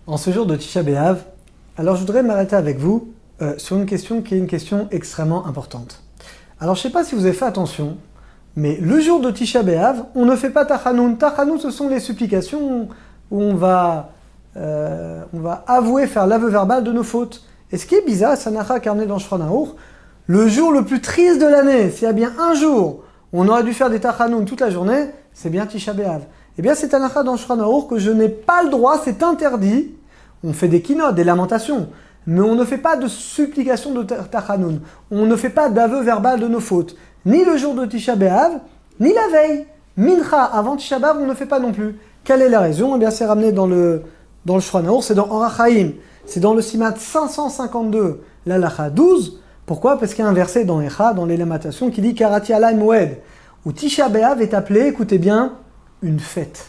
En ce jour de Tisha B'Av, alors je voudrais m'arrêter avec vous sur une question qui est une question extrêmement importante. Alors je ne sais pas si vous avez fait attention, mais le jour de Tisha B'Av, on ne fait pas Tachanoun. Tachanoun, ce sont les supplications où on va avouer, faire l'aveu verbal de nos fautes. Et ce qui est bizarre, Sanacha Karné dans Shulchan Aruch, le jour le plus triste de l'année, s'il y a bien un jour où on aurait dû faire des Tachanoun toute la journée, c'est bien Tisha B'Av. Eh bien, c'est Sanacha dans Shulchan Aruch que je n'ai pas le droit, c'est interdit. On fait des kinot, des lamentations, mais on ne fait pas de supplication de Tachanoun. On ne fait pas d'aveu verbal de nos fautes. Ni le jour de Tisha B'Av, ni la veille. Mincha, avant Tisha B'Av, on ne fait pas non plus. Quelle est la raison? Eh bien, c'est ramené dans le Shulchan Aruch, c'est dans Orach Chaim, c'est dans le Simat 552, l'Halacha 12. Pourquoi? Parce qu'il y a un verset dans Echa, dans les Lamentations, qui dit Karati Alay Moed, où Tisha B'Av est appelé, écoutez bien, une fête.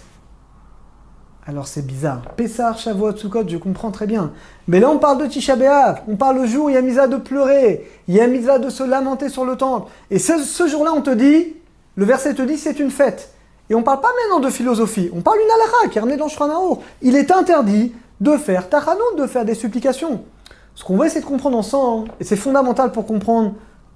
Alors c'est bizarre. Pessah, Shavuot, Sukkot, je comprends très bien. Mais là on parle de Tisha B'Av, on parle le jour où il y a misa de pleurer, il y a misa de se lamenter sur le temple. Et ce jour-là on te dit, le verset te dit c'est une fête. Et on ne parle pas maintenant de philosophie, on parle d'une halakha qui est ramenée dans Shulchan Aruch. Il est interdit de faire tachanoun, de faire des supplications. Ce qu'on va essayer de comprendre ensemble, et c'est fondamental pour comprendre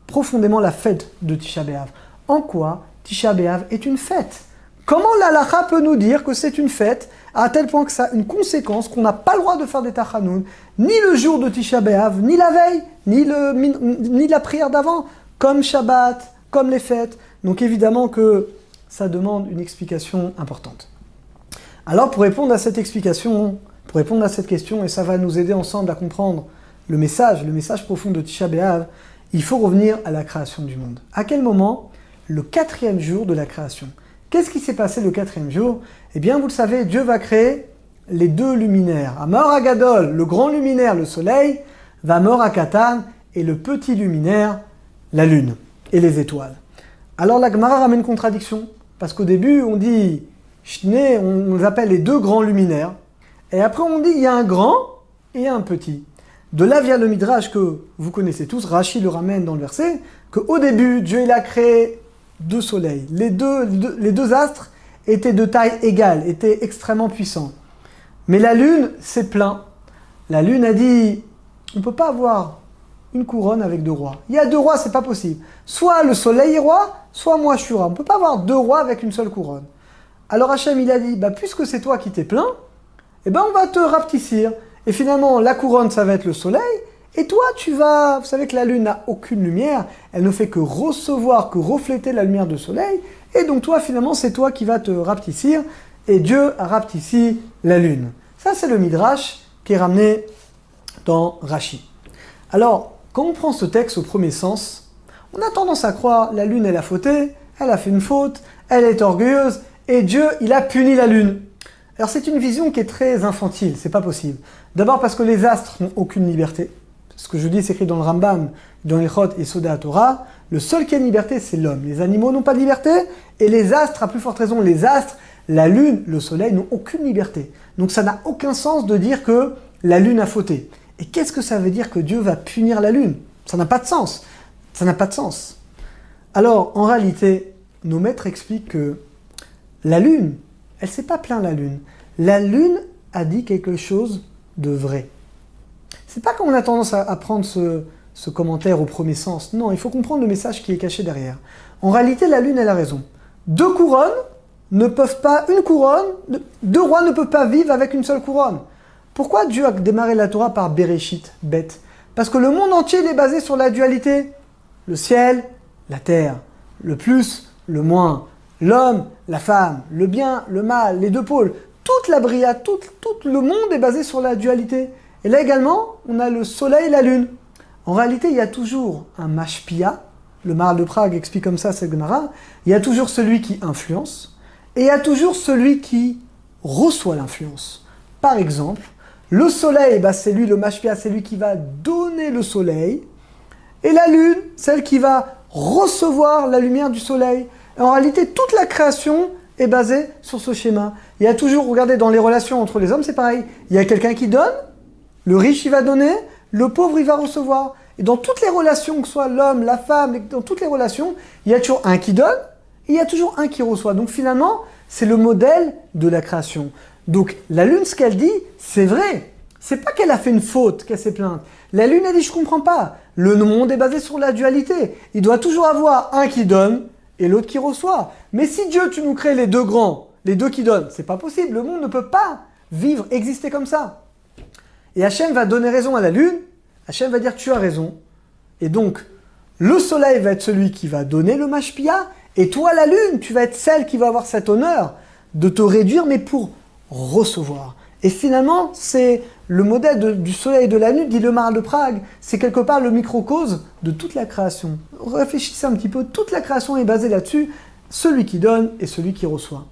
profondément la fête de Tisha B'Av. En quoi Tisha B'Av est une fête? Comment l'halakha peut nous dire que c'est une fête à tel point que ça a une conséquence qu'on n'a pas le droit de faire des tachanoun, ni le jour de Tisha B'Av, ni la veille, ni la prière d'avant, comme Shabbat, comme les fêtes. Donc évidemment que ça demande une explication importante. Alors pour répondre à cette explication, pour répondre à cette question, et ça va nous aider ensemble à comprendre le message profond de Tisha B'Av, il faut revenir à la création du monde. À quel moment? Le 4e jour de la création. Qu'est-ce qui s'est passé le 4e jour? Eh bien, vous le savez, Dieu va créer les deux luminaires. Amor Agadol, le grand luminaire, le soleil, Vamor Akatan, et le petit luminaire, la lune et les étoiles. Alors la Gemara ramène une contradiction, parce qu'au début, on dit, Shne, on appelle les deux grands luminaires, et après on dit, il y a un grand et un petit. De là vient le Midrash que vous connaissez tous, Rashi le ramène dans le verset, qu'au début, Dieu il a créé deux soleils. Les deux astres étaient de taille égale, étaient extrêmement puissants. Mais la lune, c'est plein. La lune a dit, on ne peut pas avoir une couronne avec deux rois. Il y a deux rois, c'est pas possible. Soit le soleil est roi, soit moi je suis roi. On ne peut pas avoir deux rois avec une seule couronne. Alors Hachem, il a dit, puisque c'est toi qui t'es plein, on va te rapetissir. Et finalement, la couronne, ça va être le soleil. Et toi, vous savez que la lune n'a aucune lumière, elle ne fait que recevoir, que refléter la lumière du soleil, et donc toi, finalement, c'est toi qui vas te rapetissir, et Dieu a rapetissé la lune. Ça, c'est le Midrash qui est ramené dans Rashi. Alors, quand on prend ce texte au premier sens, on a tendance à croire, la lune, elle a fauté, elle a fait une faute, elle est orgueilleuse, et Dieu, il a puni la lune. Alors, c'est une vision qui est très infantile, c'est pas possible. D'abord parce que les astres n'ont aucune liberté. Ce que je dis, c'est écrit dans le Rambam, dans les Chot et Soda Torah. Le seul qui a une liberté, c'est l'homme. Les animaux n'ont pas de liberté, et les astres, à plus forte raison, les astres, la lune, le soleil, n'ont aucune liberté. Donc ça n'a aucun sens de dire que la lune a fauté. Et qu'est-ce que ça veut dire que Dieu va punir la lune? Ça n'a pas de sens. Ça n'a pas de sens. Alors, en réalité, nos maîtres expliquent que la lune, elle ne s'est pas plainte la lune. La lune a dit quelque chose de vrai. C'est pas qu'on a tendance à prendre ce commentaire au premier sens. Non, il faut comprendre le message qui est caché derrière. En réalité, la lune, elle a raison. Deux rois ne peuvent pas vivre avec une seule couronne. Pourquoi Dieu a démarré la Torah par Bereshit, bête? Parce que le monde entier il est basé sur la dualité. Le ciel, la terre, le plus, le moins, l'homme, la femme, le bien, le mal, les deux pôles. Toute la bria, tout le monde est basé sur la dualité. Et là également, on a le soleil et la lune. En réalité, il y a toujours un mashpia. Le Maharal de Prague explique comme ça cette Gemara. Il y a toujours celui qui influence et il y a toujours celui qui reçoit l'influence. Par exemple, le soleil, c'est lui, le mashpia, c'est lui qui va donner le soleil. Et la lune, celle qui va recevoir la lumière du soleil. Et en réalité, toute la création est basée sur ce schéma. Il y a toujours, regardez, dans les relations entre les hommes, c'est pareil. Il y a quelqu'un qui donne, le riche, il va donner, le pauvre, il va recevoir. Et dans toutes les relations, que ce soit l'homme, la femme, dans toutes les relations, il y a toujours un qui donne, et il y a toujours un qui reçoit. Donc finalement, c'est le modèle de la création. Donc la lune, ce qu'elle dit, c'est vrai. C'est pas qu'elle a fait une faute, qu'elle s'est plainte. La lune, elle dit, je comprends pas. Le monde est basé sur la dualité. Il doit toujours avoir un qui donne et l'autre qui reçoit. Mais si Dieu, tu nous crées les deux grands, les deux qui donnent, c'est pas possible. Le monde ne peut pas vivre, exister comme ça. Et Hachem va donner raison à la lune. Hachem va dire, tu as raison. Et donc, le soleil va être celui qui va donner le mashpia. Et toi, la lune, tu vas être celle qui va avoir cet honneur de te réduire, mais pour recevoir. Et finalement, c'est le modèle du soleil et de la lune, dit le Maharal de Prague, c'est quelque part le microcosme de toute la création. Réfléchissez un petit peu, toute la création est basée là-dessus, celui qui donne et celui qui reçoit.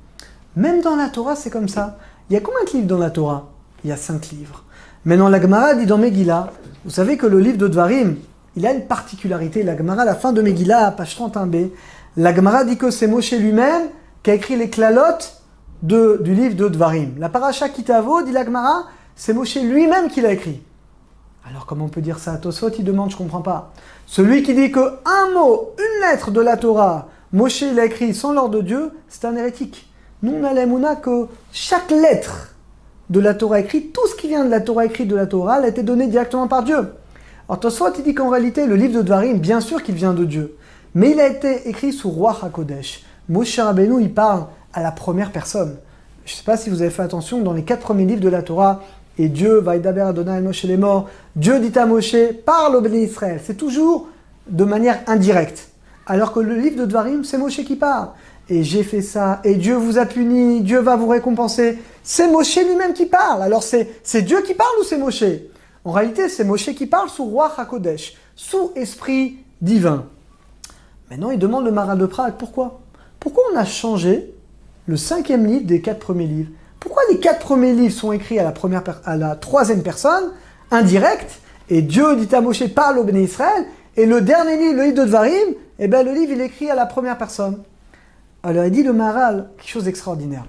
Même dans la Torah, c'est comme ça. Il y a combien de livres dans la Torah? Il y a 5 livres. Maintenant, la Gemara dit dans Megillah, vous savez que le livre de Dvarim, il a une particularité. La Gemara, à la fin de Megillah, à page 31b, la Gemara dit que c'est Moshe lui-même qui a écrit les klalotes du livre de Dvarim. La paracha Kitavo, dit la Gemara, c'est Moshe lui-même qui l'a écrit. Alors comment on peut dire ça? Tosfot, il demande, je comprends pas. Celui qui dit que un mot, une lettre de la Torah, Moshe l'a écrit sans l'ordre de Dieu, c'est un hérétique. Nous, on a l'émouna que chaque lettre de la Torah écrite, tout ce qui vient de la Torah écrite de la Torah, a été donné directement par Dieu. Alors Tosfot, il dit qu'en réalité, le livre de Dvarim, bien sûr qu'il vient de Dieu, mais il a été écrit sous Ruach HaKodesh. Moshe Rabbeinu, il parle à la première personne. Je ne sais pas si vous avez fait attention, dans les 4 premiers livres de la Torah, et Dieu, Vaïdaber Adonai Moshe les morts, Dieu dit à Moshe, parle au béni Israël. C'est toujours de manière indirecte. Alors que le livre de Dvarim, c'est Moshe qui parle. Et j'ai fait ça, et Dieu vous a puni, Dieu va vous récompenser. C'est Moshe lui-même qui parle. Alors c'est Dieu qui parle ou c'est Moshe? En réalité, c'est Moshe qui parle sous Ruach HaKodesh, sous esprit divin. Maintenant, il demande le Maharal de Prague, pourquoi? Pourquoi on a changé le 5e livre des 4 premiers livres? Pourquoi les 4 premiers livres sont écrits à la 3e personne, indirect, et Dieu dit à Moshe, parle au béni Israël, et le dernier livre, le livre de Dvarim, eh bien le livre il est écrit à la première personne. Alors il dit le Maharal, quelque chose d'extraordinaire.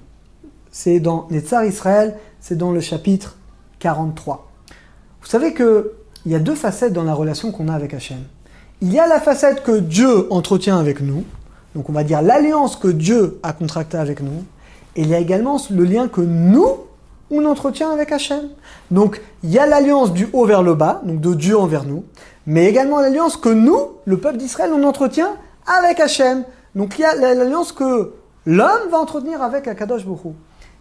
C'est dans Netzar Israël, c'est dans le chapitre 43. Vous savez qu'il y a 2 facettes dans la relation qu'on a avec Hachem. Il y a la facette que Dieu entretient avec nous, donc on va dire l'alliance que Dieu a contractée avec nous, et il y a également le lien que nous, on entretient avec Hachem. Donc il y a l'alliance du haut vers le bas, donc de Dieu envers nous, mais également l'alliance que nous, le peuple d'Israël, on entretient avec Hachem. Donc il y a l'alliance que l'homme va entretenir avec Akadosh Baruch Hu.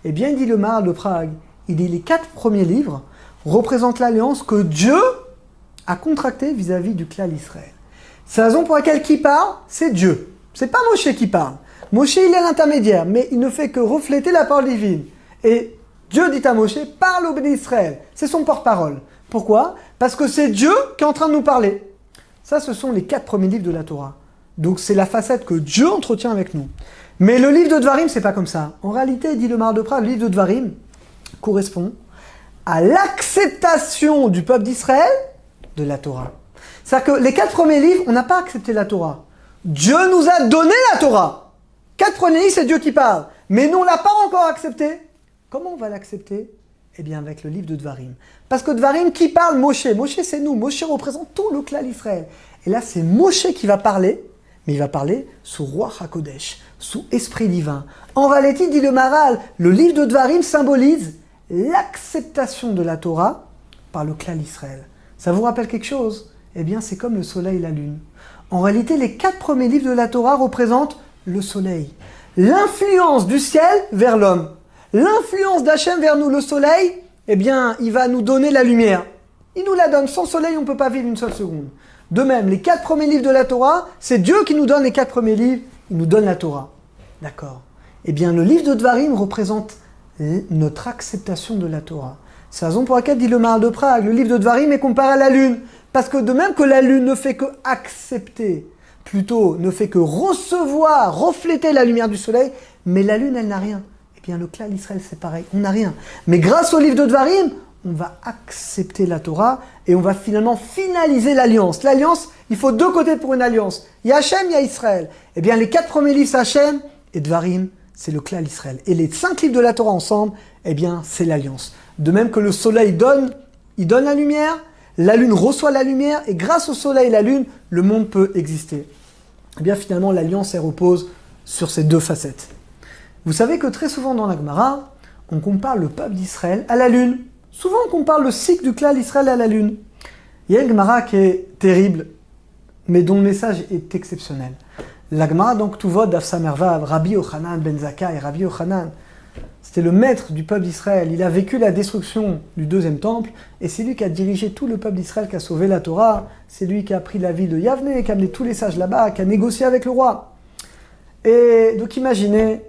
Eh bien, il dit le Maharal de Prague, il dit les 4 premiers livres représentent l'alliance que Dieu a contractée vis-à-vis du clan Israël. C'est la raison pour laquelle qui parle, c'est Dieu. C'est pas Moshe qui parle. Moshe, il est l'intermédiaire, mais il ne fait que refléter la parole divine. Et Dieu dit à Moshe, parle au béni Israël. C'est son porte-parole. Pourquoi? Parce que c'est Dieu qui est en train de nous parler. Ça, ce sont les 4 premiers livres de la Torah. Donc c'est la facette que Dieu entretient avec nous. Mais le livre de Dvarim, c'est pas comme ça. En réalité, dit le Maharal de Prague, le livre de Dvarim correspond à l'acceptation du peuple d'Israël de la Torah. C'est-à-dire que les 4 premiers livres, on n'a pas accepté la Torah. Dieu nous a donné la Torah. 4 premiers livres, c'est Dieu qui parle. Mais nous, on ne l'a pas encore accepté. Comment on va l'accepter? Eh bien, avec le livre de Dvarim. Parce que Dvarim, qui parle? Moshe. Moshe, c'est nous. Moshe représente tout le clan d'Israël. Et là, c'est Moshe qui va parler, mais il va parler sous Ruach HaKodesh, sous esprit divin. En réalité, dit le Maharal, le livre de Dvarim symbolise l'acceptation de la Torah par le clan d'Israël. Ça vous rappelle quelque chose? Eh bien, c'est comme le soleil et la lune. En réalité, les 4 premiers livres de la Torah représentent le soleil. L'influence du ciel vers l'homme. L'influence d'Hachem vers nous, le soleil, eh bien, il va nous donner la lumière. Il nous la donne. Sans soleil, on ne peut pas vivre une seule seconde. De même, les 4 premiers livres de la Torah, c'est Dieu qui nous donne les 4 premiers livres. Il nous donne la Torah. D'accord. Eh bien, le livre de Dvarim représente notre acceptation de la Torah. C'est la raison pour laquelle, dit le Maharal de Prague, le livre de Dvarim est comparé à la lune. Parce que de même que la lune ne fait que accepter, plutôt ne fait que recevoir, refléter la lumière du soleil, mais la lune, elle n'a rien. Eh bien, le clan d'Israël, c'est pareil, on n'a rien. Mais grâce au livre de Dvarim, on va accepter la Torah et on va finalement finaliser l'alliance. L'alliance, il faut 2 côtés pour une alliance. Il y a Hachem, il y a Israël. Eh bien, les 4 premiers livres, c'est Hachem, et Dvarim, c'est le clan d'Israël. Et les 5 livres de la Torah ensemble, eh bien, c'est l'alliance. De même que le soleil donne la lumière, la lune reçoit la lumière, et grâce au soleil et la lune, le monde peut exister. Eh bien, finalement, l'alliance, elle repose sur ces 2 facettes. Vous savez que très souvent dans la Gemara, on compare le peuple d'Israël à la lune. Souvent, on compare le cycle du clan d'Israël à la lune. Il y a une Gemara qui est terrible, mais dont le message est exceptionnel. La Gemara, donc, Tuvot d'Afsamervav, Rabbi Yochanan ben Zakkai, et Rabbi Yochanan, c'était le maître du peuple d'Israël. Il a vécu la destruction du deuxième temple, et c'est lui qui a dirigé tout le peuple d'Israël, qui a sauvé la Torah. C'est lui qui a pris la ville de Yavne, qui a amené tous les sages là-bas, qui a négocié avec le roi. Et donc imaginez,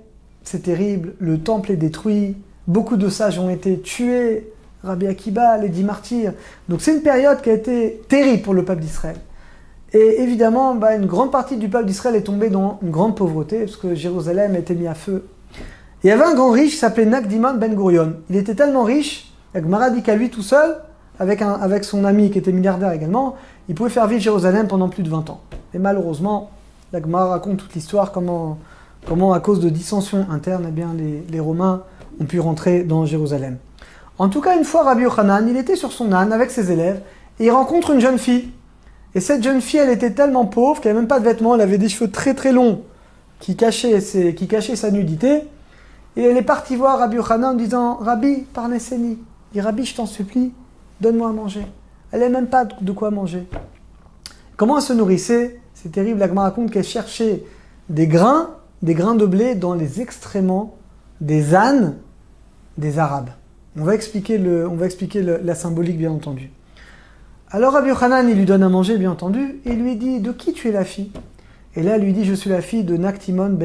c'est terrible, le temple est détruit, beaucoup de sages ont été tués, Rabbi Akiba, les 10 martyrs. Donc c'est une période qui a été terrible pour le peuple d'Israël. Et évidemment, une grande partie du peuple d'Israël est tombée dans une grande pauvreté, parce que Jérusalem a été mis à feu. Et il y avait un grand riche qui s'appelait Nakdiman Ben Gurion. Il était tellement riche, la Gemara dit qu'à lui tout seul, avec son ami qui était milliardaire également, il pouvait faire vivre Jérusalem pendant plus de 20 ans. Et malheureusement, la Gemara raconte toute l'histoire, comment à cause de dissensions internes, eh bien, les Romains ont pu rentrer dans Jérusalem. En tout cas, une fois, Rabbi Yochanan, il était sur son âne avec ses élèves, et il rencontre une jeune fille. Et cette jeune fille, elle était tellement pauvre qu'elle n'avait même pas de vêtements, elle avait des cheveux très très longs qui cachaient sa nudité. Et elle est partie voir Rabbi Yochanan en disant « Rabbi, parnesseni ». Il dit « Rabbi, je t'en supplie, donne-moi à manger ». Elle n'avait même pas de quoi manger. Comment elle se nourrissait? C'est terrible, la Gemara raconte qu'elle cherchait des grains de blé dans les excréments des ânes des Arabes. On va expliquer la symbolique, bien entendu. Alors Rabbi Yochanan, il lui donne à manger, bien entendu, et il lui dit « De qui tu es la fille ?» Et là, elle lui dit « Je suis la fille de Naktimon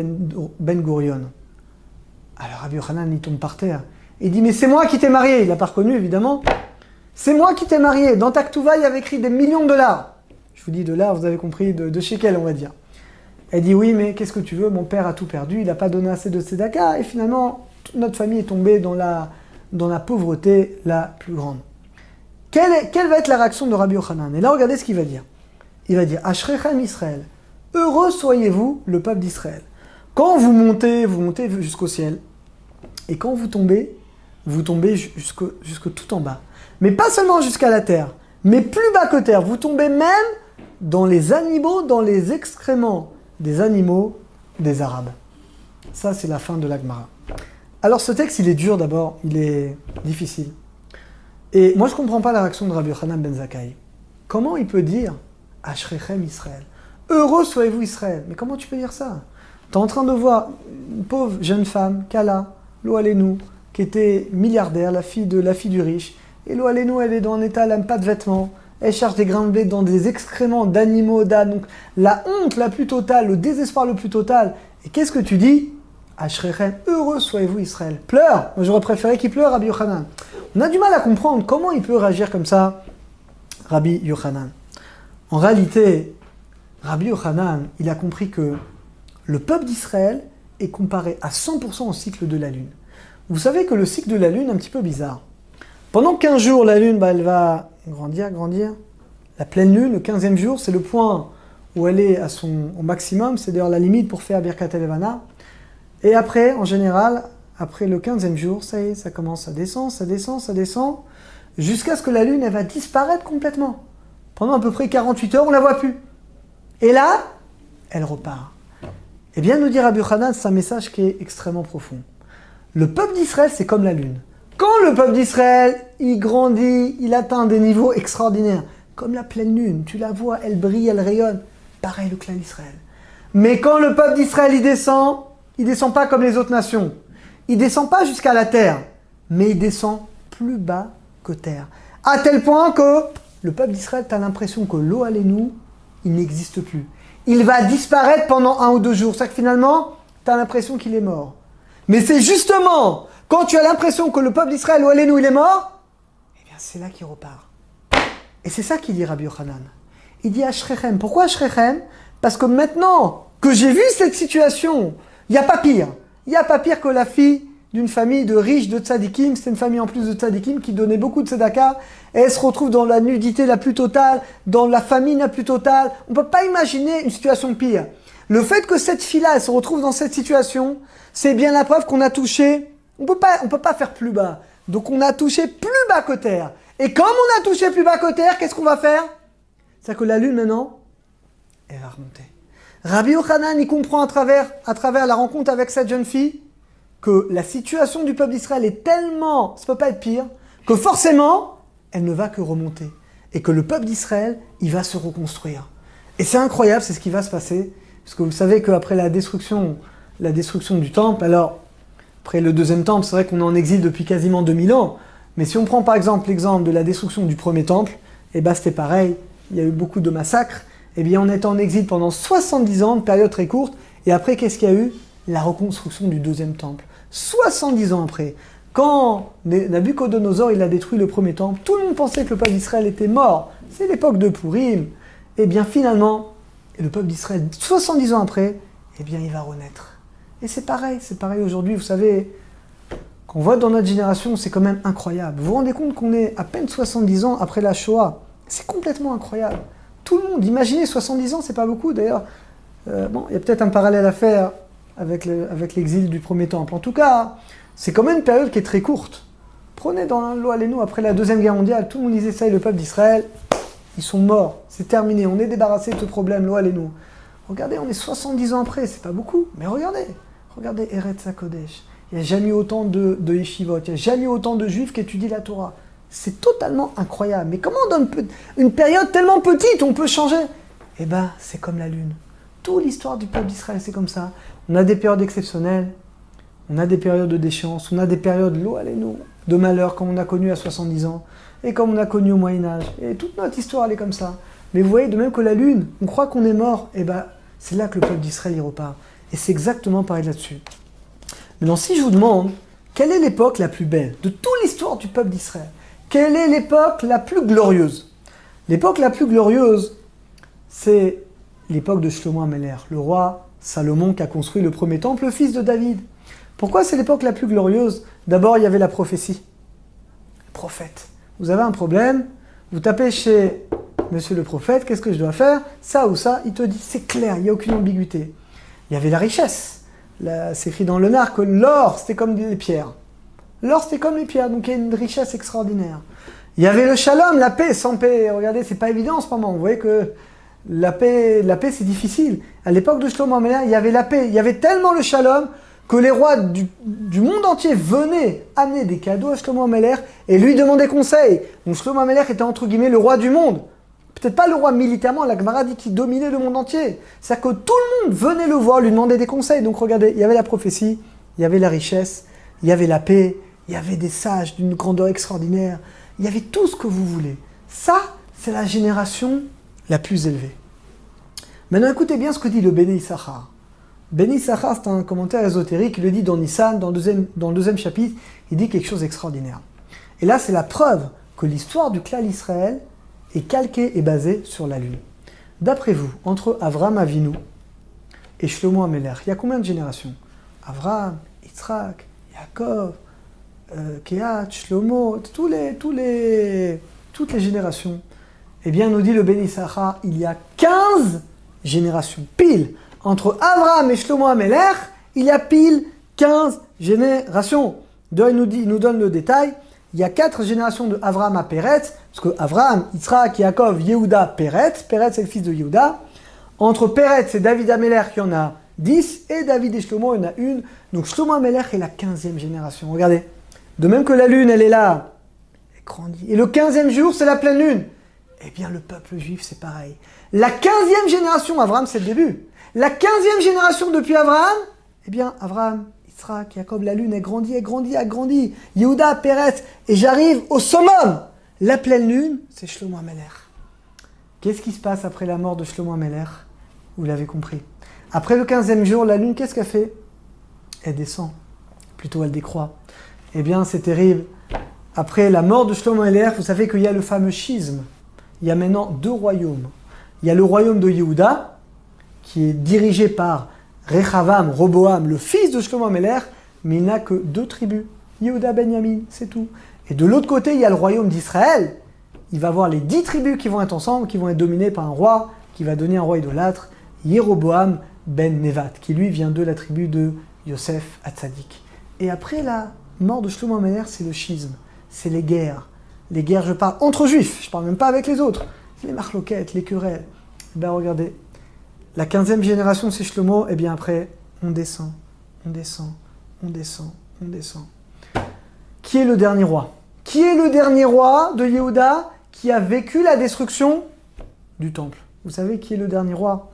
Ben Gurion ». Alors Rabbi Yochanan, il tombe par terre. Il dit « Mais c'est moi qui t'ai marié !» Il l'a pas reconnu, évidemment. « C'est moi qui t'ai marié !» Dans ta Ketouva, il y avait écrit des millions de dollars. Je vous dis dollars, vous avez compris, de shekel, on va dire. Elle dit « Oui, mais qu'est-ce que tu veux? Mon père a tout perdu, il n'a pas donné assez de tzedaka, et finalement, notre famille est tombée dans la pauvreté la plus grande. » Quelle va être la réaction de Rabbi Yochanan? Et là, regardez ce qu'il va dire. Il va dire « Ashrechem Israël, heureux soyez-vous, le peuple d'Israël. Quand vous montez jusqu'au ciel, et quand vous tombez jusque tout en bas. Mais pas seulement jusqu'à la terre, mais plus bas que terre. Vous tombez même dans les animaux, dans les excréments des animaux des Arabes. » Ça, c'est la fin de la Gemara. Alors, ce texte, il est dur d'abord, il est difficile. Et moi, je ne comprends pas la réaction de Rabbi Yochanan ben Zakkai. Comment il peut dire « Ashrechem Israël »« Heureux soyez-vous Israël ». Mais comment tu peux dire ça? Tu es en train de voir une pauvre jeune femme, Kala, Lo Aleinu, qui était milliardaire, la fille du riche. Et Lo Aleinu, elle est dans un état, elle n'aime pas de vêtements. Elle cherche des grains de blé dans des excréments d'animaux, d'ânes. Donc, la honte la plus totale, le désespoir le plus total. Et qu'est-ce que tu dis? Ashrechem, heureux soyez-vous Israël. Pleure. Moi, j'aurais préféré qu'il pleure, Rabbi Yochanan. On a du mal à comprendre comment il peut réagir comme ça, Rabbi Yochanan. En réalité, Rabbi Yochanan, il a compris que le peuple d'Israël est comparé à 100% au cycle de la Lune. Vous savez que le cycle de la Lune est un petit peu bizarre. Pendant 15 jours, la Lune, elle va grandir. La pleine Lune, le 15e jour, c'est le point où elle est au maximum. C'est d'ailleurs la limite pour faire Birkat Elevana. Et après, en général, après le 15e jour, ça y est, ça commence à descendre, ça descend, jusqu'à ce que la Lune, elle va disparaître complètement. Pendant à peu près 48 heures, on ne la voit plus. Et là, elle repart. Eh bien, nous dit Rabbi Yochanan, c'est un message qui est extrêmement profond. Le peuple d'Israël, c'est comme la Lune. Quand le peuple d'Israël, il grandit, il atteint des niveaux extraordinaires, comme la pleine Lune, tu la vois, elle brille, elle rayonne, pareil le clan d'Israël. Mais quand le peuple d'Israël, il descend pas comme les autres nations. Il descend pas jusqu'à la terre, mais il descend plus bas que terre. À tel point que le peuple d'Israël, tu as l'impression que Lo Aleinu, il n'existe plus. Il va disparaître pendant 1 ou 2 jours. C'est que finalement, tu as l'impression qu'il est mort. Mais c'est justement quand tu as l'impression que le peuple d'Israël, Lo Aleinu, il est mort, eh bien c'est là qu'il repart. Et c'est ça qu'il dit Rabbi Yochanan. Il dit Ashrechem. Pourquoi Ashrechem? Parce que maintenant que j'ai vu cette situation, il n'y a pas pire. Il n'y a pas pire que la fille d'une famille de riches, de tzadikim. C'était une famille en plus de tzadikim qui donnait beaucoup de tzedaka. Et elle se retrouve dans la nudité la plus totale, dans la famine la plus totale. On ne peut pas imaginer une situation pire. Le fait que cette fille-là, elle se retrouve dans cette situation, c'est bien la preuve qu'on a touché. On peut pas faire plus bas. Donc on a touché plus bas que terre. Et comme on a touché plus bas que terre, qu'est-ce qu'on va faire? C'est-à-dire que la lune maintenant, elle va remonter. Rabbi Yochanan, il comprend à travers la rencontre avec cette jeune fille que la situation du peuple d'Israël est tellement, ça peut pas être pire, que forcément, elle ne va que remonter. Et que le peuple d'Israël, il va se reconstruire. Et c'est incroyable, c'est ce qui va se passer. Parce que vous savez qu'après la destruction du temple, alors, après le deuxième temple, c'est vrai qu'on est en exil depuis quasiment 2000 ans, mais si on prend par exemple l'exemple de la destruction du premier temple, eh ben c'était pareil, il y a eu beaucoup de massacres, eh bien on est en exil pendant 70 ans, une période très courte, et après qu'est-ce qu'il y a eu? La reconstruction du deuxième temple. 70 ans après, quand Nabucodonosor il a détruit le premier temple, tout le monde pensait que le peuple d'Israël était mort, c'est l'époque de Pourim, et bien finalement, le peuple d'Israël, 70 ans après, eh bien il va renaître. Et c'est pareil aujourd'hui, vous savez, qu'on voit dans notre génération, c'est quand même incroyable. Vous vous rendez compte qu'on est à peine 70 ans après la Shoah? C'est complètement incroyable. Tout le monde, imaginez 70 ans, c'est pas beaucoup d'ailleurs. Bon, il y a peut-être un parallèle à faire avec l'exil du premier temple. En tout cas, c'est quand même une période qui est très courte. Prenez dans la loi Lénou, après la Deuxième Guerre mondiale, tout le monde disait ça et le peuple d'Israël, ils sont morts, c'est terminé, on est débarrassé de ce problème, loi Lénou. Regardez, on est 70 ans après, c'est pas beaucoup, mais regardez Eretz HaKodesh. Il n'y a jamais eu autant de yeshivot, il n'y a jamais eu autant de juifs qui étudient la Torah. C'est totalement incroyable. Mais comment dans une période tellement petite on peut changer? Eh bien, c'est comme la lune. Toute l'histoire du peuple d'Israël, c'est comme ça. On a des périodes exceptionnelles, on a des périodes de déchéance, on a des périodes, de malheur, comme on a connu à 70 ans, et comme on a connu au Moyen-Âge. Et toute notre histoire, elle est comme ça. Mais vous voyez, de même que la lune, on croit qu'on est mort, eh bien, c'est là que le peuple d'Israël y repart. Et c'est exactement pareil là-dessus. Maintenant, si je vous demande, quelle est l'époque la plus belle de toute l'histoire du peuple d'Israël? Quelle est l'époque la plus glorieuse? L'époque la plus glorieuse, c'est l'époque de Shlomo HaMelech, le roi Salomon qui a construit le premier temple, le fils de David. Pourquoi c'est l'époque la plus glorieuse? D'abord, il y avait la prophétie. Le prophète. Vous avez un problème, vous tapez chez monsieur le prophète, qu'est-ce que je dois faire? Ça ou ça, il te dit, c'est clair, il n'y a aucune ambiguïté. Il y avait la richesse. C'est écrit dans le Nar que l'or, c'était comme les pierres. L'or, c'était comme les pierres, donc il y a une richesse extraordinaire. Il y avait le shalom, la paix, sans paix. Regardez, c'est pas évident en ce moment. Vous voyez que la paix c'est difficile. À l'époque de Shlomo HaMelech, il y avait la paix. Il y avait tellement le shalom que les rois du monde entier venaient amener des cadeaux à Shlomo HaMelech et lui demandaient conseil. Donc Shlomo HaMelech était entre guillemets le roi du monde. Peut-être pas le roi militairement, la Gemara dit qu'il dominait le monde entier. C'est-à-dire que tout le monde venait le voir, lui demander des conseils. Donc regardez, il y avait la prophétie, il y avait la richesse, il y avait la paix, il y avait des sages d'une grandeur extraordinaire, il y avait tout ce que vous voulez. Ça, c'est la génération la plus élevée. Maintenant, écoutez bien ce que dit le Béni Issachar. Béni Issachar, c'est un commentaire ésotérique, il le dit dans Nissan, dans le deuxième chapitre, il dit quelque chose d'extraordinaire. Et là, c'est la preuve que l'histoire du clan Israël est calquée et basée sur la lune. D'après vous, entre Avraham Avinu et Shlomo HaMelech, il y a combien de générations? Avraham, Yitzhak, Yaakov, Kehat, Shlomo, toutes les générations. Eh bien, nous dit le Béni Issachar, il y a 15 générations. Pile, entre Avraham et Shlomo HaMelech, il y a pile 15 générations. Il nous donne le détail. Il y a 4 générations de Avraham à Péretz, parce que Avraham, Yitzhak, Yaakov, Yehuda, Péretz. Péretz, c'est le fils de Yehuda. Entre Péretz et David HaMelech, il y en a 10, et David et Shlomo, il y en a une. Donc Shlomo HaMelech est la 15e génération. Regardez. De même que la lune, elle est là, elle grandit. Et le 15e jour, c'est la pleine lune. Eh bien, le peuple juif, c'est pareil. La 15e génération, Avraham, c'est le début. La 15e génération depuis Avraham, eh bien, Avraham, Yitzhak, Jacob, la lune, elle grandit, elle grandit, elle grandit. Yehuda, Péretz, et j'arrive au summum. La pleine lune, c'est Shlomo HaMelech. Qu'est-ce qui se passe après la mort de Shlomo HaMelech? Vous l'avez compris. Après le 15e jour, la lune, qu'est-ce qu'elle fait? Elle descend. Plutôt, elle décroît. Eh bien, c'est terrible. Après la mort de Shlomo HaMelech, vous savez qu'il y a le fameux schisme. Il y a maintenant 2 royaumes. Il y a le royaume de Yehuda, qui est dirigé par Rechavam, Roboam, le fils de Shlomo HaMelech, mais il n'a que 2 tribus. Yehuda, Benyamin, c'est tout. Et de l'autre côté, il y a le royaume d'Israël. Il va avoir les 10 tribus qui vont être ensemble, qui vont être dominées par un roi, qui va donner un roi idolâtre, Jéroboam ben Nevat, qui lui vient de la tribu de Yosef Hatzadik. Et après la mort de Shlomo HaMelech, c'est le schisme, c'est les guerres. Les guerres, je parle entre juifs, je parle même pas avec les autres. Les marloquettes, les querelles. Ben regardez, la 15e génération, c'est Shlomo, et bien après, on descend, on descend, on descend. on descend. Qui est le dernier roi? Qui est le dernier roi de Yehuda qui a vécu la destruction du temple? Vous savez qui est le dernier roi?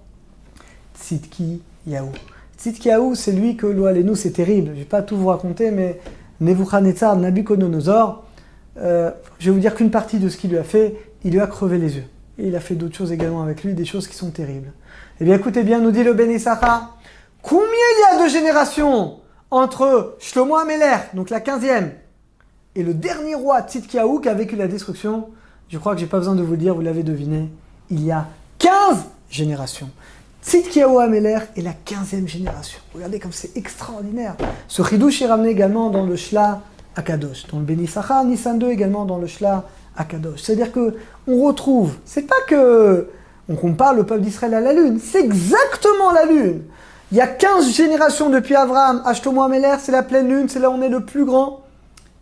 Tzidkiyahu. Tzidkiyahu, c'est lui que l'eau nous, c'est terrible. Je ne vais pas tout vous raconter, mais Nebuchadnezzar, Nabuchodonosor, je vais vous dire qu'une partie de ce qu'il lui a fait, il lui a crevé les yeux. Et il a fait d'autres choses également avec lui, des choses qui sont terribles. Eh bien, écoutez bien, nous dit le Ben Issachar, combien il y a de générations entre Shlomo HaMelech, donc la 15e, et le dernier roi Tzidkiyahu qui a vécu la destruction? Je crois que je n'ai pas besoin de vous le dire, vous l'avez deviné. Il y a 15 générations. Tzidkiyahu HaMelech est la 15e génération. Regardez comme c'est extraordinaire. Ce chidouche est ramené également dans le Shla Akadosh. Dans le Ben Issachar, Nissan 2 également dans le Shla Akadosh. C'est-à-dire qu'on retrouve, c'est pas que on compare le peuple d'Israël à la lune, c'est exactement la lune. Il y a 15 générations depuis Abraham à Shlomo HaMelech, c'est la pleine lune, c'est là où on est le plus grand.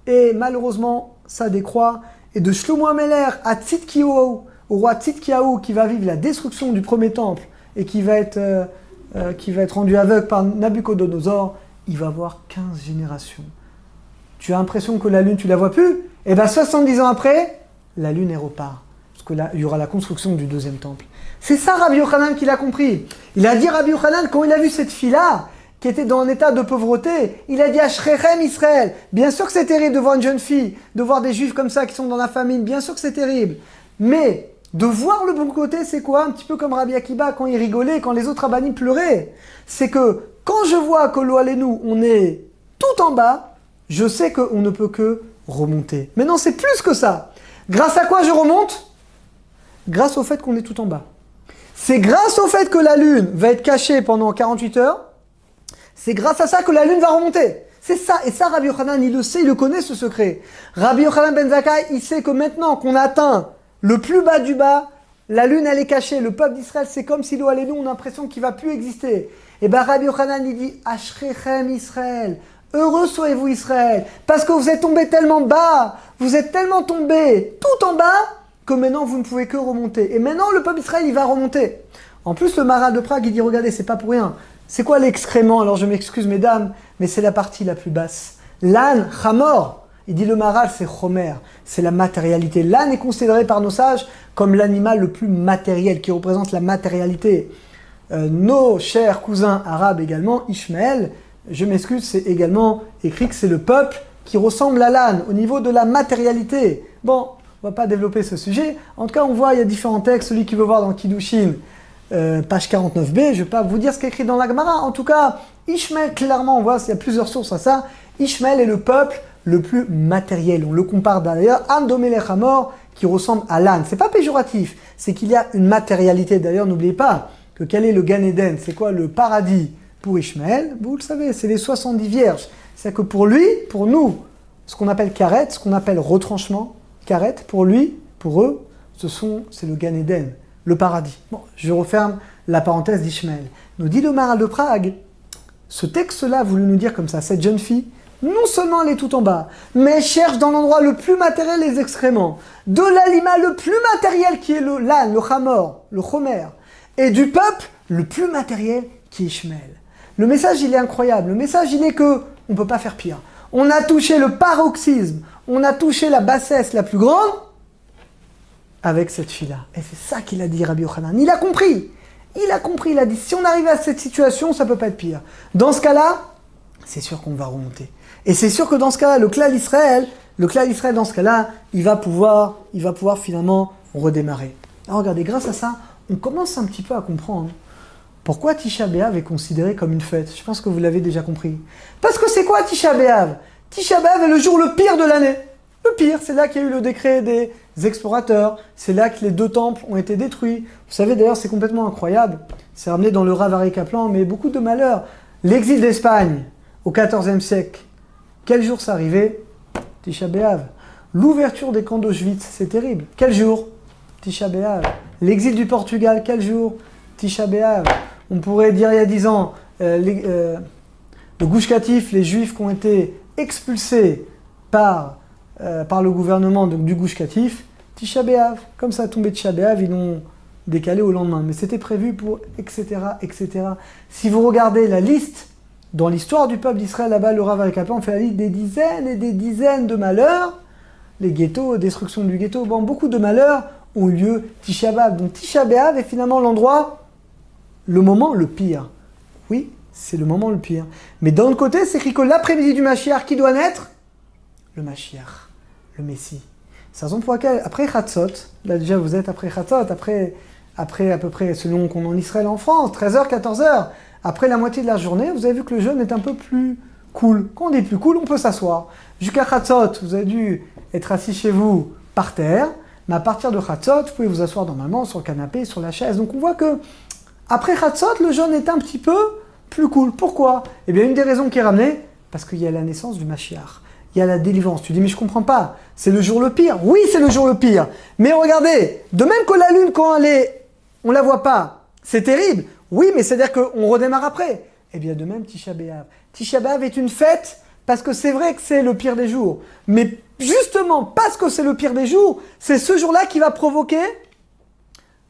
Et malheureusement, ça décroît. Et de Shlomo HaMelech à Tzidkiyahu, au roi Tzidkiyahu qui va vivre la destruction du premier temple et qui va être rendu aveugle par Nabuchodonosor, il va avoir 15 générations. Tu as l'impression que la lune, tu la vois plus? Et bien 70 ans après, la lune elle repart. Parce que là, il y aura la construction du deuxième temple. C'est ça Rabbi Yochanan qui l'a compris. Il a dit Rabbi Yochanan, quand il a vu cette fille-là, qui était dans un état de pauvreté, il a dit Ashrechem Israël. Bien sûr que c'est terrible de voir une jeune fille, de voir des juifs comme ça qui sont dans la famine, bien sûr que c'est terrible. Mais de voir le bon côté, c'est quoi? Un petit peu comme Rabbi Akiba quand il rigolait, quand les autres rabbinim pleuraient. C'est que quand je vois que l'eau nous, on est tout en bas, je sais qu'on ne peut que remonter. Mais non, c'est plus que ça. Grâce à quoi je remonte? Grâce au fait qu'on est tout en bas. C'est grâce au fait que la lune va être cachée pendant 48 heures. C'est grâce à ça que la lune va remonter. C'est ça. Et ça, Rabbi Yochanan, il le sait, il le connaît ce secret. Rabbi Yochanan ben Zakkai, il sait que maintenant qu'on a atteint le plus bas du bas, la lune elle est cachée. Le peuple d'Israël, c'est comme si l'eau allait nous, on a l'impression qu'il ne va plus exister. Et bien Rabbi Yochanan, il dit Ashrechem Israël. Heureux soyez-vous Israël. Parce que vous êtes tombé tellement bas. Vous êtes tellement tombé tout en bas que maintenant vous ne pouvez que remonter. Et maintenant le peuple d'Israël, il va remonter. En plus, le Maharal de Prague, il dit regardez, c'est pas pour rien. C'est quoi l'excrément? Alors je m'excuse mesdames, mais c'est la partie la plus basse. L'âne, Hamor, il dit le Maharal, c'est Chomer, c'est la matérialité. L'âne est considéré par nos sages comme l'animal le plus matériel, qui représente la matérialité. Nos chers cousins arabes également, Ishmaël, je m'excuse, c'est également écrit que c'est le peuple qui ressemble à l'âne au niveau de la matérialité. Bon, on ne va pas développer ce sujet. En tout cas, on voit, il y a différents textes. Celui qui veut voir dans Kiddushin, page 49b, je ne vais pas vous dire ce qui est écrit dans la Gemara. En tout cas, Ishmaël, clairement, on voit, il y a plusieurs sources à ça. Ishmaël est le peuple le plus matériel. On le compare d'ailleurs à Domelech Hamor, qui ressemble à l'âne. C'est pas péjoratif, c'est qu'il y a une matérialité. D'ailleurs, n'oubliez pas que quel est le Gan Eden? C'est quoi le paradis pour Ishmaël? Vous le savez, c'est les 70 vierges. C'est que pour lui, pour nous, ce qu'on appelle karet, ce qu'on appelle retranchement, karet, pour lui, pour eux, c'est le Gan Eden, le paradis. Bon, je referme la parenthèse d'Ishmaël. Nous dit le Maharal de Prague, ce texte-là voulait nous dire comme ça, cette jeune fille, non seulement elle est tout en bas, mais elle cherche dans l'endroit le plus matériel les excréments, de l'animal le plus matériel qui est l'âne, le Hamor, le Chomer, et du peuple le plus matériel qui est Ishmaël. Le message, il est incroyable. Le message, il est que on ne peut pas faire pire. On a touché le paroxysme, on a touché la bassesse la plus grande avec cette fille-là. Et c'est ça qu'il a dit, Rabbi Yochanan. Il a compris. Il a compris. Il a dit, si on arrive à cette situation, ça ne peut pas être pire. Dans ce cas-là, c'est sûr qu'on va remonter. Et c'est sûr que dans ce cas-là, le clan d'Israël, dans ce cas-là, il va pouvoir finalement redémarrer. Alors regardez, grâce à ça, on commence un petit peu à comprendre pourquoi Tisha B'Av est considéré comme une fête. Je pense que vous l'avez déjà compris. Parce que c'est quoi Tisha B'Av? Tisha B'Av est le jour le pire de l'année. Le pire, c'est là qu'il y a eu le décret des explorateurs. C'est là que les 2 temples ont été détruits. Vous savez d'ailleurs, c'est complètement incroyable. C'est ramené dans le Rav Aryeh Kaplan, mais beaucoup de malheur. L'exil d'Espagne au XIVe siècle. Quel jour ça arrivait? Tisha B'Av. L'ouverture des camps d'Auschwitz, c'est terrible. Quel jour? Tisha B'Av. L'exil du Portugal, quel jour? Tisha B'Av. On pourrait dire il y a 10 ans, le Gush Katif, les Juifs qui ont été expulsés par le gouvernement du Gush Katif, Tisha B'Av. Comme ça a tombé Tisha B'Av, ils l'ont décalé au lendemain. Mais c'était prévu pour etc., etc. Si vous regardez la liste dans l'histoire du peuple d'Israël, là-bas, le Rav Alkapé, on fait la liste des dizaines et des dizaines de malheurs. Les ghettos, destruction du ghetto, bon, beaucoup de malheurs ont eu lieu Tisha B'Av. Donc Tisha B'Av est finalement l'endroit, le moment le pire. Oui, c'est le moment le pire. Mais d'un autre côté, c'est écrit que l'après-midi du Mashiach, qui doit naître? Le Mashiach, le Messie. C'est la raison pour laquelle, après Chatzot, là déjà vous êtes après Chatzot, après à peu près, selon qu'on est en Israël en France, 13h, 14h, après la moitié de la journée, vous avez vu que le jeûne est un peu plus cool. Quand on dit plus cool, on peut s'asseoir. Jusqu'à Chatzot, vous avez dû être assis chez vous par terre, mais à partir de Chatzot, vous pouvez vous asseoir normalement sur le canapé, sur la chaise. Donc on voit que après Chatzot, le jeûne est un petit peu plus cool. Pourquoi? Eh bien, une des raisons qui est ramenée, parce qu'il y a la naissance du Mashiach. Il y a la délivrance. Tu dis, mais je comprends pas. C'est le jour le pire. Oui, c'est le jour le pire. Mais regardez, de même que la lune, quand elle est, on la voit pas, c'est terrible. Oui, mais c'est-à-dire qu'on redémarre après. Eh bien, de même, Tisha B'Av. Tisha B'Av est une fête parce que c'est vrai que c'est le pire des jours. Mais justement, parce que c'est le pire des jours, c'est ce jour-là qui va provoquer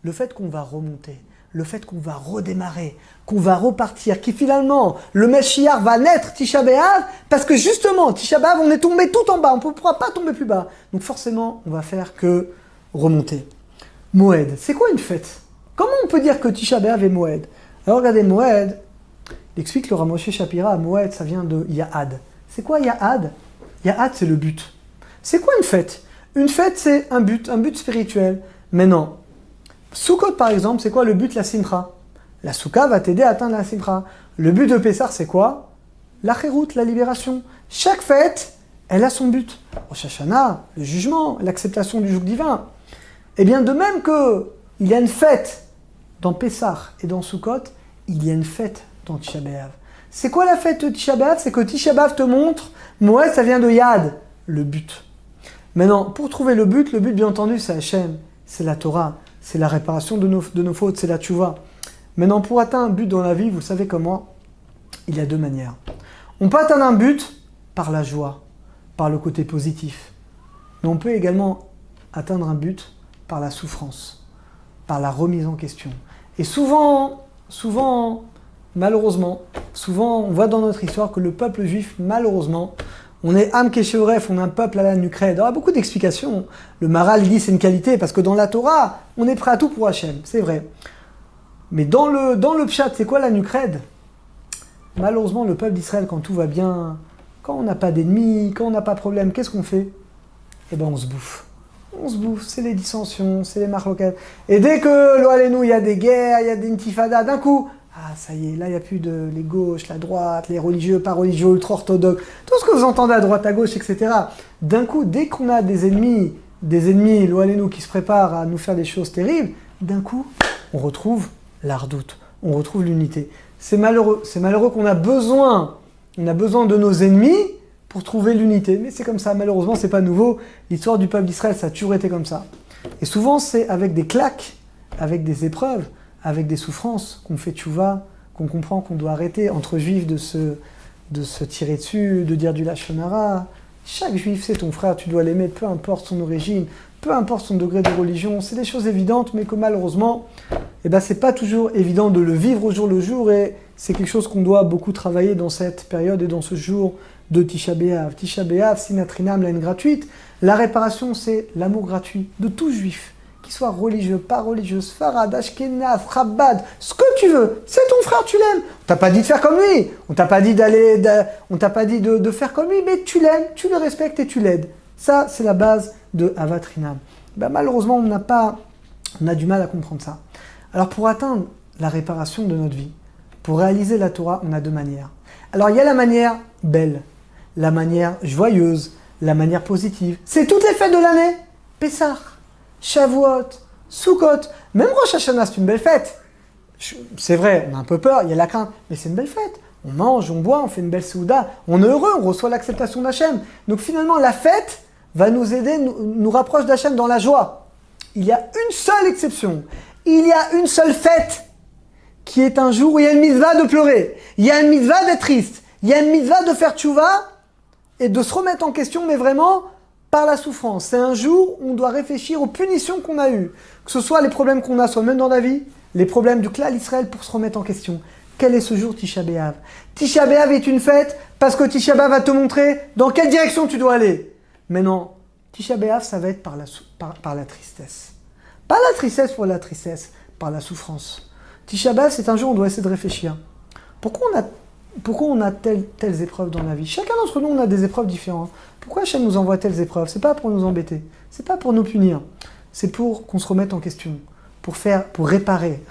le fait qu'on va remonter, le fait qu'on va redémarrer, qu'on va repartir, qui finalement, le Mashiach va naître Tisha B'Av, parce que justement, Tisha B'Av, on est tombé tout en bas, on ne pourra pas tomber plus bas. Donc forcément, on va faire que remonter. Moed, c'est quoi une fête? Comment on peut dire que Tisha B'Av est Moed? Alors regardez, Moed, il explique le Rav Moshe Shapira, Moed, ça vient de Ya'ad. C'est quoi Ya'ad? Ya'ad, c'est le but. C'est quoi une fête? Une fête, c'est un but spirituel. Maintenant, Sukkot, par exemple, c'est quoi le but? La Simcha. La Soukha va t'aider à atteindre la Simcha. Le but de Pessah, c'est quoi? La Chérout, la libération. Chaque fête, elle a son but. Rosh Hashanah, le jugement, l'acceptation du joug divin. Et bien, de même qu'il y a une fête dans Pessah et dans Sukkot, il y a une fête dans Tisha B'Av. C'est quoi la fête de Tisha B'Av? C'est que Tisha B'Av te montre, Moed, ça vient de Yad, le but. Maintenant, pour trouver le but, bien entendu, c'est Hachem, c'est la Torah, c'est la réparation de nos fautes, c'est la tchouva. Maintenant, pour atteindre un but dans la vie, vous savez comment? Il y a deux manières. On peut atteindre un but par la joie, par le côté positif. Mais on peut également atteindre un but par la souffrance, par la remise en question. Et souvent, malheureusement, on voit dans notre histoire que le peuple juif, malheureusement, on est Am Kesheoref, on est un peuple à la Nukred. Il y a beaucoup d'explications. Le Maral il dit c'est une qualité, parce que dans la Torah, on est prêt à tout pour Hachem, c'est vrai. Mais dans le Pshat, c'est quoi la Nukred? Malheureusement, le peuple d'Israël, quand tout va bien, quand on n'a pas d'ennemis, quand on n'a pas de problème, qu'est-ce qu'on fait? Eh bien, on se bouffe. On se bouffe, c'est les dissensions, c'est les marloquettes. Et dès que, lo alenu, il y a des guerres, il y a des intifadas, d'un coup, ah, ça y est, là, il n'y a plus de les gauches, la droite, les religieux, pas religieux, ultra-orthodoxes, tout ce que vous entendez à droite, à gauche, etc. D'un coup, dès qu'on a des ennemis, lo alenu, qui se préparent à nous faire des choses terribles, d'un coup, on retrouve l'ardoute, on retrouve l'unité. C'est malheureux qu'on a besoin de nos ennemis pour trouver l'unité. Mais c'est comme ça, malheureusement, c'est pas nouveau. L'histoire du peuple d'Israël, ça a toujours été comme ça. Et souvent, c'est avec des claques, avec des épreuves, avec des souffrances qu'on fait tchouva, qu'on comprend qu'on doit arrêter entre juifs de se tirer dessus, de dire du lashon hara. Chaque juif, c'est ton frère, tu dois l'aimer, peu importe son origine, peu importe son degré de religion. C'est des choses évidentes, mais que malheureusement, c'est pas toujours évident de le vivre au jour le jour, et c'est quelque chose qu'on doit beaucoup travailler dans cette période et dans ce jour de Tisha B'Av. Tisha B'Av, sinatrinam, la haine gratuite. La réparation, c'est l'amour gratuit de tout juif, qu'il soit religieux, pas religieux, Sfarad, Ashkenaz, Chabad, ce que tu veux. C'est ton frère, tu l'aimes. On t'a pas dit de faire comme lui. On t'a pas dit de faire comme lui, mais tu l'aimes, tu le respectes et tu l'aides. Ça, c'est la base de Avatrinam. Malheureusement, on a du mal à comprendre ça. Alors, pour atteindre la réparation de notre vie, pour réaliser la Torah, on a deux manières. Alors, il y a la manière belle, la manière joyeuse, la manière positive. C'est toutes les fêtes de l'année. Pessah, Shavuot, Sukkot, même Rosh Hashanah, c'est une belle fête. C'est vrai, on a un peu peur, il y a la crainte, mais c'est une belle fête. On mange, on boit, on fait une belle souda, on est heureux, on reçoit l'acceptation d'Hachem. Donc finalement, la fête va nous aider, nous rapproche d'Hachem dans la joie. Il y a une seule exception. Il y a une seule fête qui est un jour où il y a une mitzvah de pleurer. Il y a une mitzvah d'être triste. Il y a une mitzvah de faire tchouva et de se remettre en question, mais vraiment par la souffrance. C'est un jour où on doit réfléchir aux punitions qu'on a eues. Que ce soit les problèmes qu'on a soi-même dans la vie, les problèmes du clan Israël pour se remettre en question. Quel est ce jour Tisha B'Av? Tisha B'Av est une fête parce que Tisha B'Av va te montrer dans quelle direction tu dois aller. Mais non, Tisha B'Av, ça va être par la tristesse. Pas la tristesse pour la tristesse, par la souffrance. Tisha B'Av, c'est un jour où on doit essayer de réfléchir. Pourquoi on a telles épreuves dans la vie? Chacun d'entre nous, on a des épreuves différentes. Pourquoi Hachem nous envoie telles épreuves? C'est pas pour nous embêter, c'est pas pour nous punir. C'est pour qu'on se remette en question, pour réparer,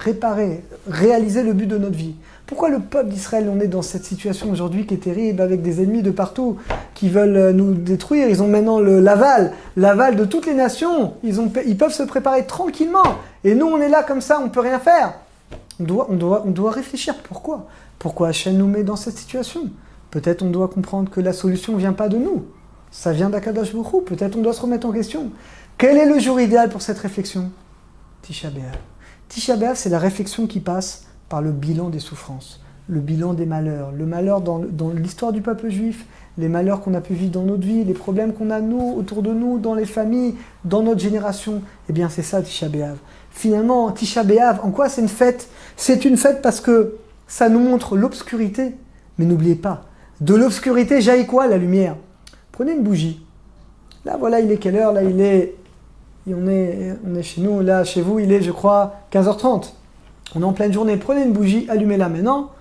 réaliser le but de notre vie. Pourquoi le peuple d'Israël, on est dans cette situation aujourd'hui qui est terrible, avec des ennemis de partout qui veulent nous détruire? Ils ont maintenant l'aval de toutes les nations. Ils peuvent se préparer tranquillement. Et nous, on est là comme ça, on ne peut rien faire. On doit réfléchir. Pourquoi? Pourquoi Hachem nous met dans cette situation? Peut-être on doit comprendre que la solution ne vient pas de nous. Ça vient d'Akadosh Baruch Hu. Peut-être on doit se remettre en question. Quel est le jour idéal pour cette réflexion? Tisha B'Av. Tisha B'Av, c'est la réflexion qui passe par le bilan des souffrances, le bilan des malheurs, le malheur dans l'histoire du peuple juif, les malheurs qu'on a pu vivre dans notre vie, les problèmes qu'on a nous, autour de nous, dans les familles, dans notre génération. Eh bien, c'est ça Tisha B'Av. Finalement, Tisha B'Av, en quoi c'est une fête? C'est une fête parce que ça nous montre l'obscurité. Mais n'oubliez pas, de l'obscurité jaillit quoi? La lumière. Prenez une bougie. Là, voilà, il est quelle heure? Là, on est chez nous. Là, chez vous, il est, je crois, 15h30. On est en pleine journée. Prenez une bougie, allumez-la maintenant.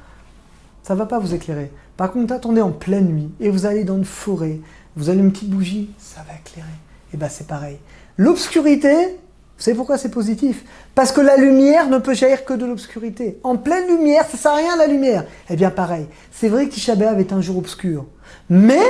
Ça ne va pas vous éclairer. Par contre, attendez en pleine nuit et vous allez dans une forêt. Vous allez une petite bougie, ça va éclairer. Et bien, c'est pareil. L'obscurité, vous savez pourquoi c'est positif? Parce que la lumière ne peut jaillir que de l'obscurité. En pleine lumière, ça ne sert à rien la lumière. Eh bien, pareil. C'est vrai que Tisha B'Av est un jour obscur. Mais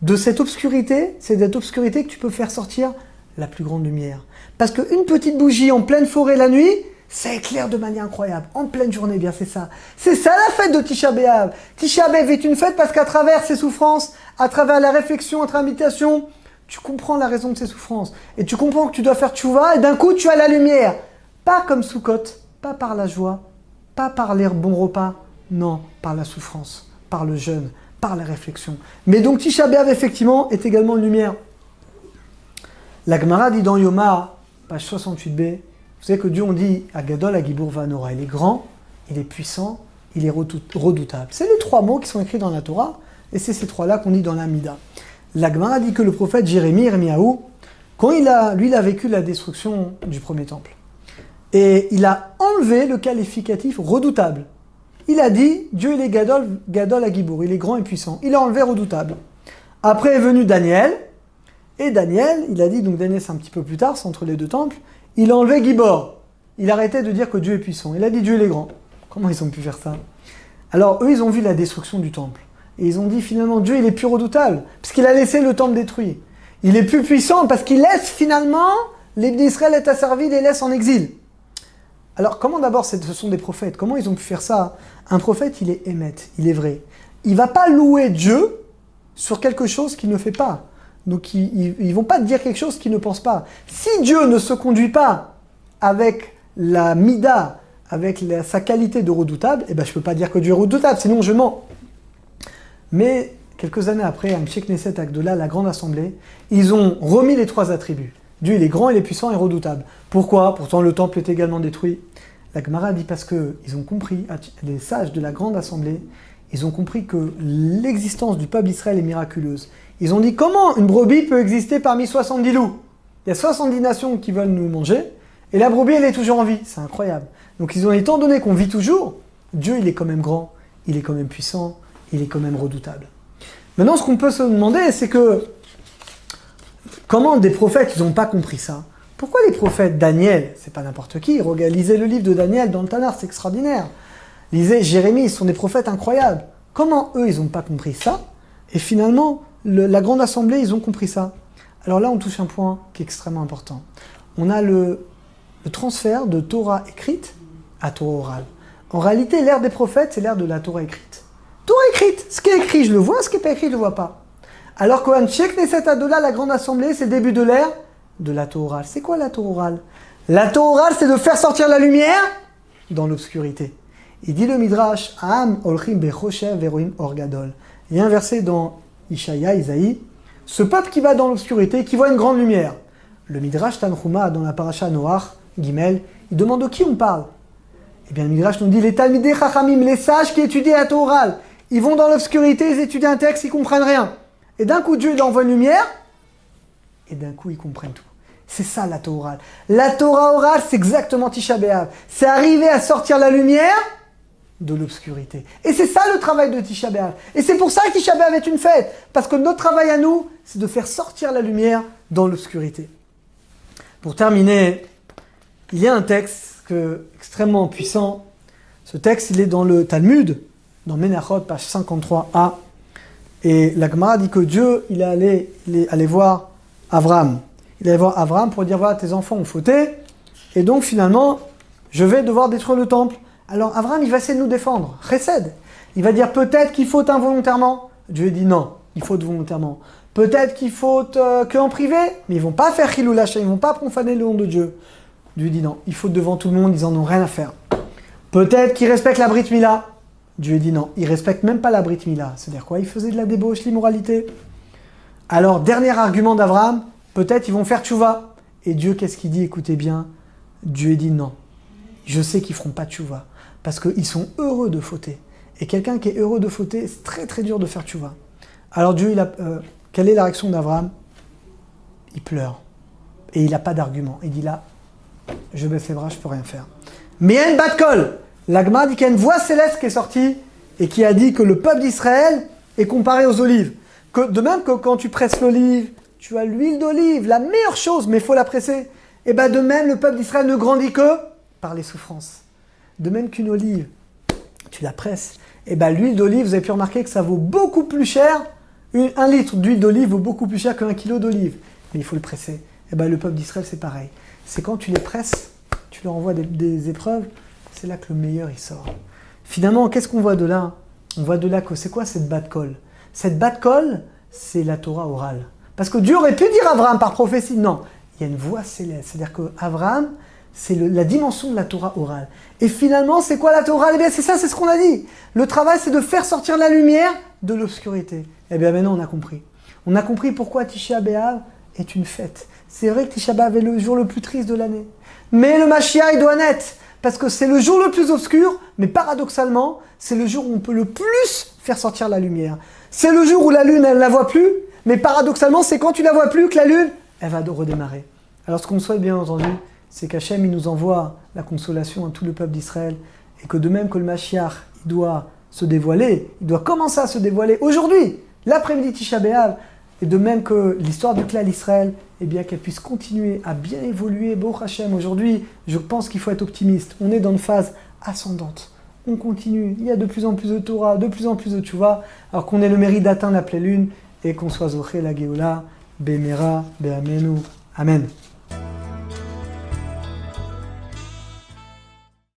de cette obscurité, c'est de cette obscurité que tu peux faire sortir la plus grande lumière. Parce qu'une petite bougie en pleine forêt la nuit, ça éclaire de manière incroyable. En pleine journée, bien c'est ça. C'est ça la fête de Tisha B'Av. Tisha B'Av est une fête parce qu'à travers ses souffrances, à travers la réflexion, à travers la méditation, tu comprends la raison de ses souffrances. Et tu comprends que tu dois faire tchouva et d'un coup tu as la lumière. Pas comme Sukkot, pas par la joie, pas par les bons repas. Non, par la souffrance, par le jeûne, par la réflexion. Mais donc Tisha B'Av effectivement est également une lumière. La Gemara dit dans Yoma, page 68b, vous savez que Dieu, on dit, Agadol, Agibur, Vanora, il est grand, il est puissant, il est redoutable. C'est les trois mots qui sont écrits dans la Torah, et c'est ces trois-là qu'on dit dans la Mida. La Gemara dit que le prophète Jérémie, quand il a vécu la destruction du premier temple, et il a enlevé le qualificatif redoutable. Il a dit, Dieu il est Gadol Agibur, il est grand et puissant. Il a enlevé redoutable. Après est venu Daniel, et Daniel, il a dit, donc Daniel c'est un petit peu plus tard, c'est entre les deux temples, il a enlevé Gibor. Il arrêtait de dire que Dieu est puissant. Il a dit Dieu il est grand. Comment ils ont pu faire ça? Alors eux, ils ont vu la destruction du temple. Et ils ont dit finalement Dieu il est plus redoutable, puisqu'il a laissé le temple détruit. Il est plus puissant parce qu'il laisse finalement les d'Israël être asservis, les laisse en exil. Alors comment d'abord ce sont des prophètes? Comment ils ont pu faire ça? Un prophète il est émet, il est vrai. Il ne va pas louer Dieu sur quelque chose qu'il ne fait pas. Donc ils ne vont pas te dire quelque chose qu'ils ne pensent pas. Si Dieu ne se conduit pas avec la mida, avec sa qualité de redoutable, eh ben je ne peux pas dire que Dieu est redoutable, sinon je mens. Mais quelques années après, à Knesset Agdola, la grande assemblée, ils ont remis les trois attributs. Dieu il est grand, il est puissant et redoutable. Pourquoi? Pourtant le temple est également détruit. La Gemara dit parce qu'ils ont compris, les sages de la grande assemblée, ils ont compris que l'existence du peuple d'Israël est miraculeuse. Ils ont dit comment une brebis peut exister parmi 70 loups? Il y a 70 nations qui veulent nous manger, et la brebis elle est toujours en vie. C'est incroyable. Donc ils ont dit, étant donné qu'on vit toujours, Dieu il est quand même grand, il est quand même puissant, il est quand même redoutable. Maintenant ce qu'on peut se demander c'est que, comment des prophètes ils n'ont pas compris ça? Pourquoi les prophètes, Daniel, c'est pas n'importe qui, lisez le livre de Daniel dans le Tanakh, c'est extraordinaire. Lisez Jérémie, ils sont des prophètes incroyables. Comment eux ils n'ont pas compris ça? Et finalement, la grande assemblée, ils ont compris ça. Alors là, on touche un point qui est extrêmement important. On a le transfert de Torah écrite à Torah orale. En réalité, l'ère des prophètes, c'est l'ère de la Torah écrite. Torah écrite, ce qui est écrit, je le vois, ce qui n'est pas écrit, je ne le vois pas. Alors qu'au Knesset Adola, la grande assemblée, c'est le début de l'ère de la Torah orale. C'est quoi la Torah orale? La Torah orale, c'est de faire sortir la lumière dans l'obscurité. Il dit le Midrash, Am olchim bechoshev veroim or gadol. Il y a un verset dans Ishaïa, Isaïe, ce peuple qui va dans l'obscurité, qui voit une grande lumière. Le Midrash Tanchuma, dans la paracha Noach, Gimel, il demande de qui on parle. Eh bien, le Midrash nous dit, les Talmidei Chachamim, les sages qui étudient la Torah orale, ils vont dans l'obscurité, ils étudient un texte, ils comprennent rien. Et d'un coup, Dieu il envoie une lumière, et d'un coup, ils comprennent tout. C'est ça la Torah orale. La Torah orale, c'est exactement Tisha B'Av. C'est arriver à sortir la lumière de l'obscurité. Et c'est ça le travail de Tisha B'Av. Et c'est pour ça que Tisha B'Av est une fête. Parce que notre travail à nous, c'est de faire sortir la lumière dans l'obscurité. Pour terminer, il y a un texte extrêmement puissant. Ce texte, il est dans le Talmud, dans Menachot, page 53a. Et la Gemara dit que Dieu, il est allé voir Avram. Il est allé voir Avram pour dire, voilà, tes enfants ont fauté, et donc finalement, je vais devoir détruire le temple. Alors Avram, il va essayer de nous défendre. Chesed. Il va dire, peut-être qu'il faute involontairement. Dieu dit, non, il faute volontairement. Peut-être qu'il faute qu'en privé, mais ils vont pas faire Chilul Hashem, ils vont pas profaner le nom de Dieu. Dieu dit, non, il faute devant tout le monde, ils en ont rien à faire. Peut-être qu'ils respectent la Brit Mila. Dieu dit, non, ils respectent même pas la Brit Mila. C'est-à-dire quoi? Ils faisaient de la débauche, l'immoralité. Alors, dernier argument d'Abraham, peut-être ils vont faire tchouva. Et Dieu, qu'est-ce qu'il dit? Écoutez bien, Dieu dit non. Je sais qu'ils feront pas tchouva, parce qu'ils sont heureux de fauter. Et quelqu'un qui est heureux de fauter, c'est très très dur de faire tchouva. Alors Dieu, quelle est la réaction d'Abraham? Il pleure. Et il n'a pas d'argument. Il dit là, je baisse les bras, je peux rien faire. Mais il y a une bat kol. L'Agma dit qu'il y a une voix céleste qui est sortie et qui a dit que le peuple d'Israël est comparé aux olives. Que, de même que quand tu presses l'olive, tu as l'huile d'olive, la meilleure chose, mais il faut la presser. Et bien de même, le peuple d'Israël ne grandit que par les souffrances. De même qu'une olive, tu la presses. Et bien l'huile d'olive, vous avez pu remarquer que ça vaut beaucoup plus cher. 1 litre d'huile d'olive vaut beaucoup plus cher qu'1 kilo d'olive. Mais il faut le presser. Et bien le peuple d'Israël, c'est pareil. C'est quand tu les presses, tu leur envoies des épreuves, c'est là que le meilleur il sort. Finalement, qu'est-ce qu'on voit de là? On voit de là que c'est quoi cette bat kol? Cette bat kol, c'est la Torah orale. Parce que Dieu aurait pu dire à Abraham par prophétie, non, il y a une voix céleste. C'est-à-dire qu'Abraham, c'est la dimension de la Torah orale. Et finalement, c'est quoi la Torah? Eh bien, c'est ça, c'est ce qu'on a dit. Le travail, c'est de faire sortir la lumière de l'obscurité. Eh bien, maintenant, on a compris. On a compris pourquoi Tisha B'Av est une fête. C'est vrai que Tisha B'Av est le jour le plus triste de l'année. Mais le Mashiach, il doit naître. Parce que c'est le jour le plus obscur, mais paradoxalement, c'est le jour où on peut le plus faire sortir la lumière. C'est le jour où la lune, elle ne la voit plus, mais paradoxalement, c'est quand tu la vois plus que la lune, elle va redémarrer. Alors ce qu'on souhaite bien entendu, c'est qu'Hachem, il nous envoie la consolation à tout le peuple d'Israël, et que de même que le Mashiach, il doit se dévoiler, il doit commencer à se dévoiler aujourd'hui, l'après-midi Tisha B'Av, et de même que l'histoire du clan d'Israël, eh bien qu'elle puisse continuer à bien évoluer. Baruch Hashem, aujourd'hui, je pense qu'il faut être optimiste. On est dans une phase ascendante. On continue. Il y a de plus en plus de Torah, de plus en plus de Tchouva, alors qu'on ait le mérite d'atteindre la pleine lune et qu'on soit Zoché la Géoula, Bemera, Be'amenu. Amen.